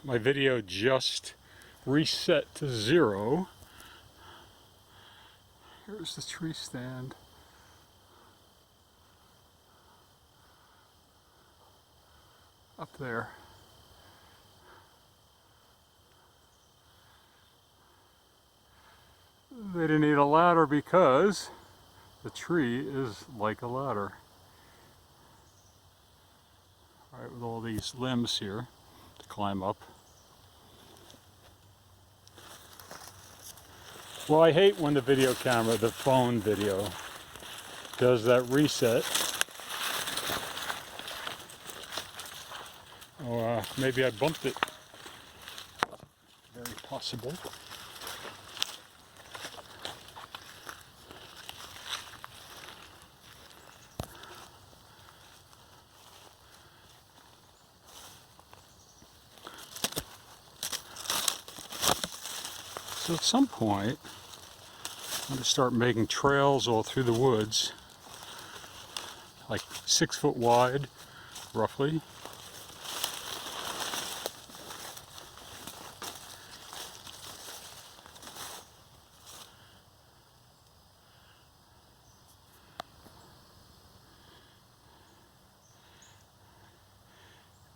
my video just reset to 0. Here's the tree stand. Up there. They didn't need a ladder because the tree is like a ladder. Alright, with all these limbs here to climb up. Well, I hate when the video camera, the phone video, does that reset. Or maybe I bumped it. Very possible. So at some point, I'm going to start making trails all through the woods, like 6 foot wide, roughly.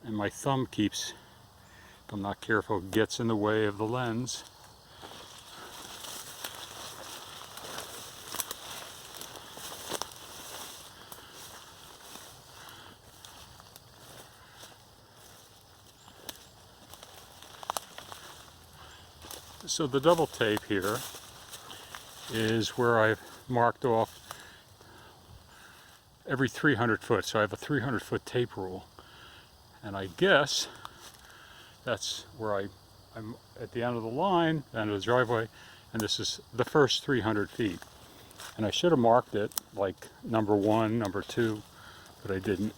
And my thumb keeps, if I'm not careful, gets in the way of the lens. So the double tape here is where I've marked off every 300 foot. So I have a 300 foot tape rule. And I guess that's where I'm at the end of the line, the end of the driveway, and this is the first 300 feet. And I should have marked it like number 1, number 2, but I didn't.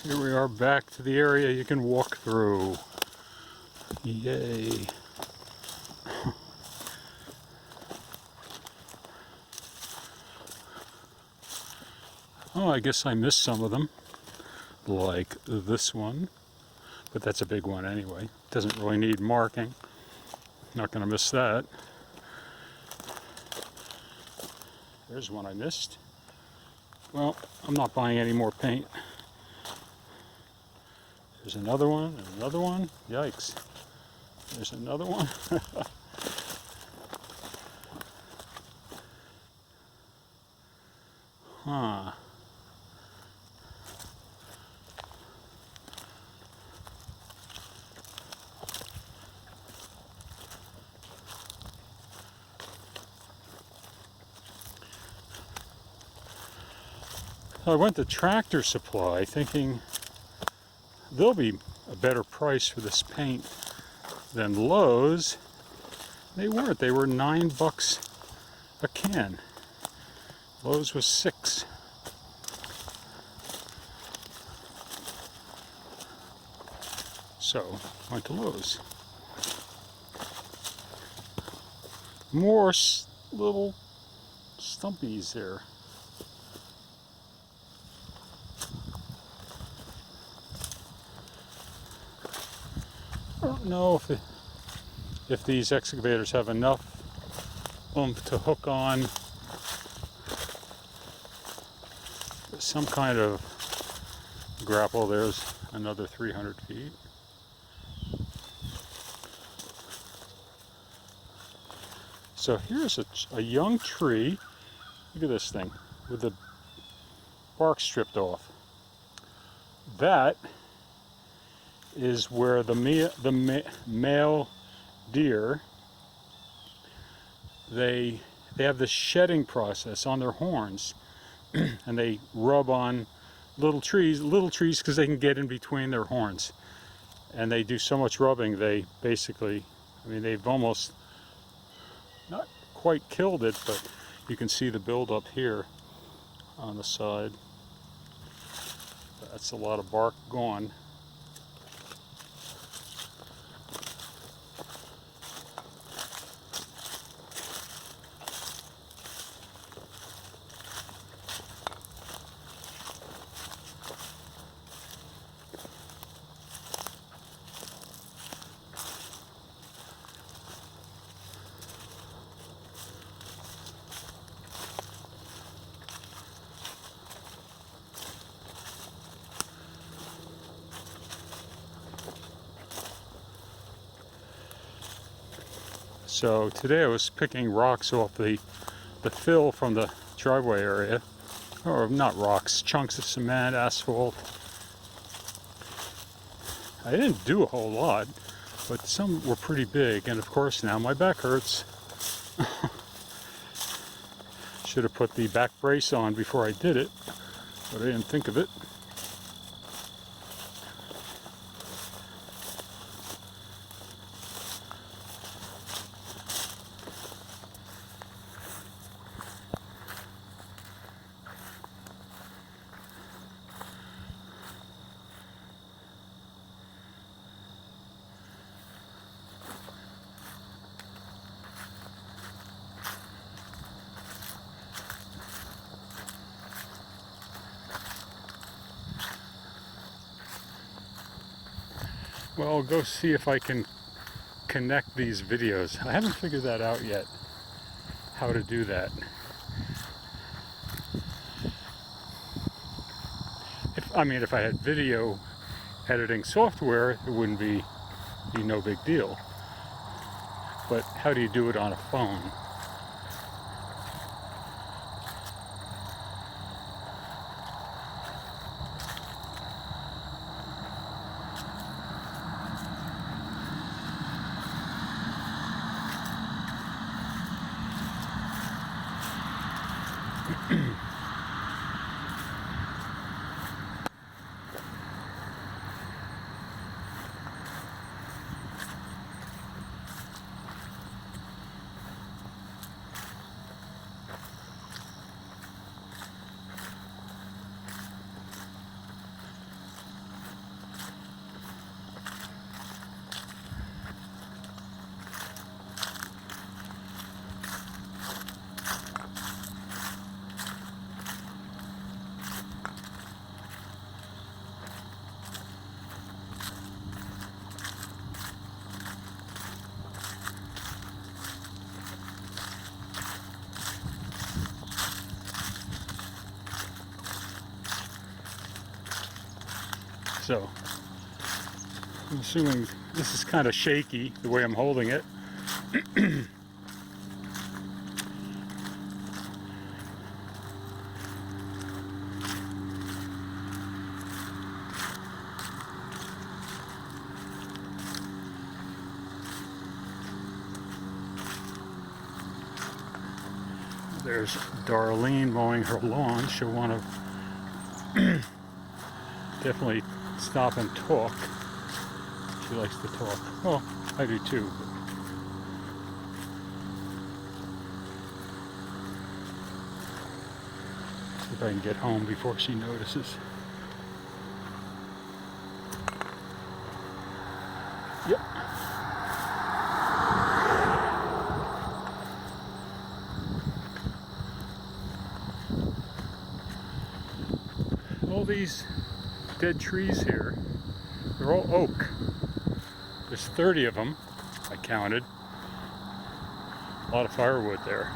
Here we are back to the area you can walk through. Yay. Oh, I guess I missed some of them, like this one, but that's a big one anyway. Doesn't really need marking. Not going to miss that. There's one I missed. Well, I'm not buying any more paint. There's another one, and another one. Yikes. There's another one. Huh. I went to Tractor Supply thinking there'll be a better price for this paint than Lowe's. They weren't. They were $9 a can. Lowe's was $6. So, went to Lowe's. More little stumpies there. I don't know if these excavators have enough oomph to hook on some kind of grapple. There's another 300 feet. So here's a young tree. Look at this thing with the bark stripped off. That is where the male deer, they have this shedding process on their horns, and they rub on little trees because they can get in between their horns, and they do so much rubbing they basically, I mean, they've almost not quite killed it, but you can see the buildup here on the side. That's a lot of bark gone. So today I was picking rocks off the fill from the driveway area, or not rocks, chunks of cement, asphalt. I didn't do a whole lot, but some were pretty big, and of course now my back hurts. Should have put the back brace on before I did it, but I didn't think of it. Well, I'll go see if I can connect these videos. I haven't figured that out yet, how to do that. If I had video editing software, it wouldn't be no big deal. But how do you do it on a phone? So, I'm assuming this is kind of shaky, the way I'm holding it. There's Darlene mowing her lawn. She'll want to definitely stop and talk. She likes to talk. Well, I do too. See if I can get home before she notices. Yep. All these dead trees here, they're all oak. There's 30 of them, I counted. A lot of firewood there.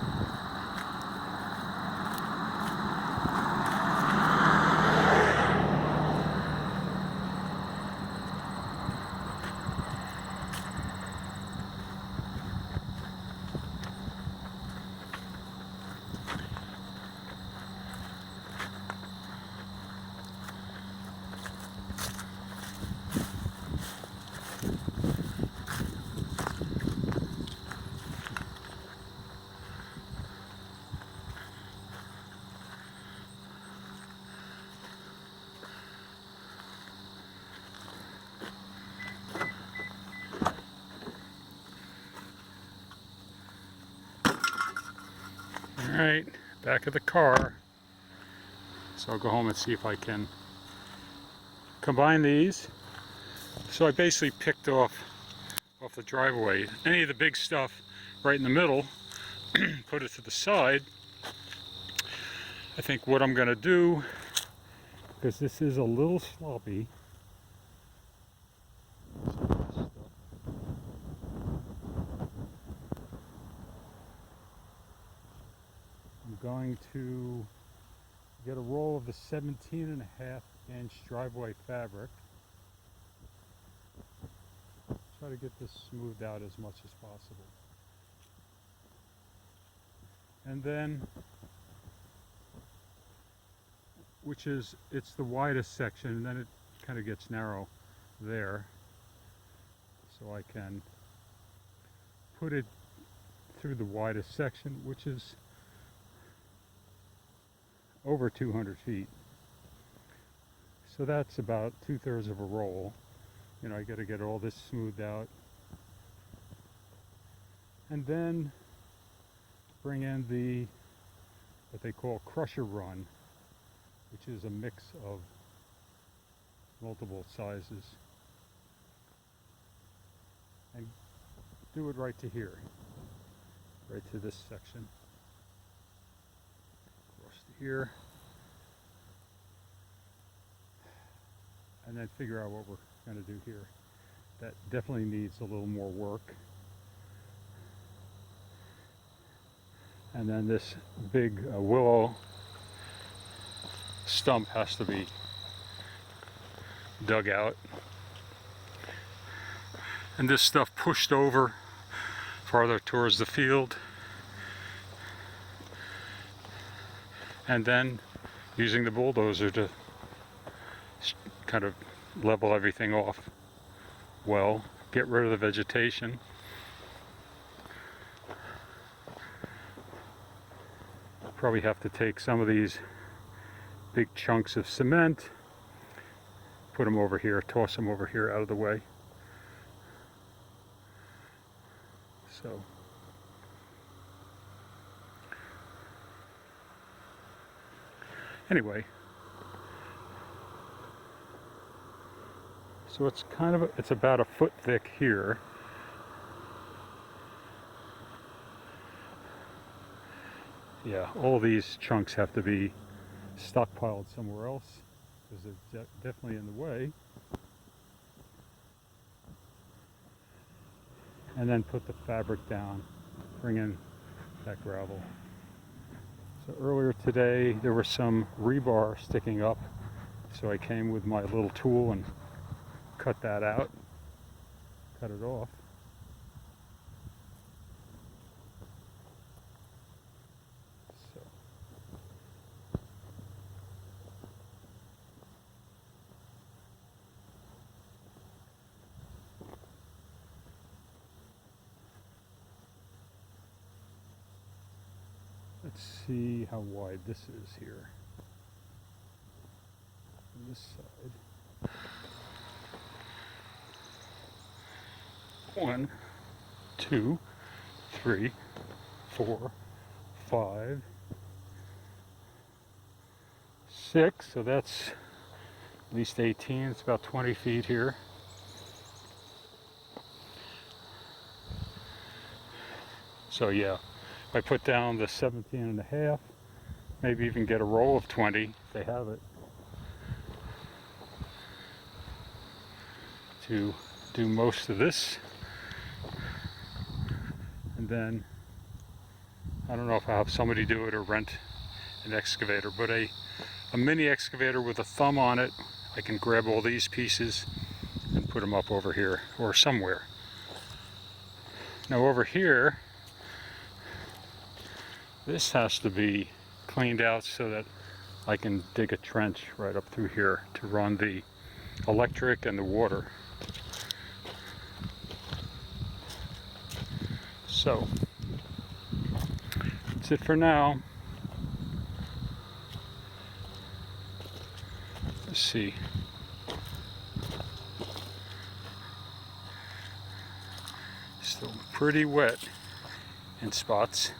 Alright, back of the car. So I'll go home and see if I can combine these. So I basically picked off the driveway. Any of the big stuff right in the middle, put it to the side. I think what I'm going to do, because this is a little sloppy, I'm going to get a roll of the 17.5-inch driveway fabric. Try to get this smoothed out as much as possible. And then, it's the widest section, and then it kind of gets narrow there. So I can put it through the widest section, which is over 200 feet. So that's about 2/3 of a roll. You know, I got to get all this smoothed out. And then bring in what they call crusher run, which is a mix of multiple sizes. And do it right to here, right to this section. Across to here. And then figure out what we're going to do here. That definitely needs a little more work. And then this big willow stump has to be dug out. And this stuff pushed over farther towards the field. And then using the bulldozer to kind of level everything off well, get rid of the vegetation. Probably have to take some of these big chunks of cement, put them over here, toss them over here out of the way. So anyway, so it's about a foot thick here. Yeah, all these chunks have to be stockpiled somewhere else because they're definitely in the way. And then put the fabric down, bring in that gravel. So earlier today there was some rebar sticking up, so I came with my little tool and cut that out, cut it off. So let's see how wide this is here. On this side. 1, 2, 3, 4, 5, 6. So that's at least 18. It's about 20 feet here. So yeah, if I put down the 17 and a half, maybe even get a roll of 20 if they have it, to do most of this. And then I don't know if I have somebody do it or rent an excavator, but a mini excavator with a thumb on it, I can grab all these pieces and put them up over here or somewhere. Now over here, this has to be cleaned out so that I can dig a trench right up through here to run the electric and the water. So that's it for now. Let's see. Still pretty wet in spots.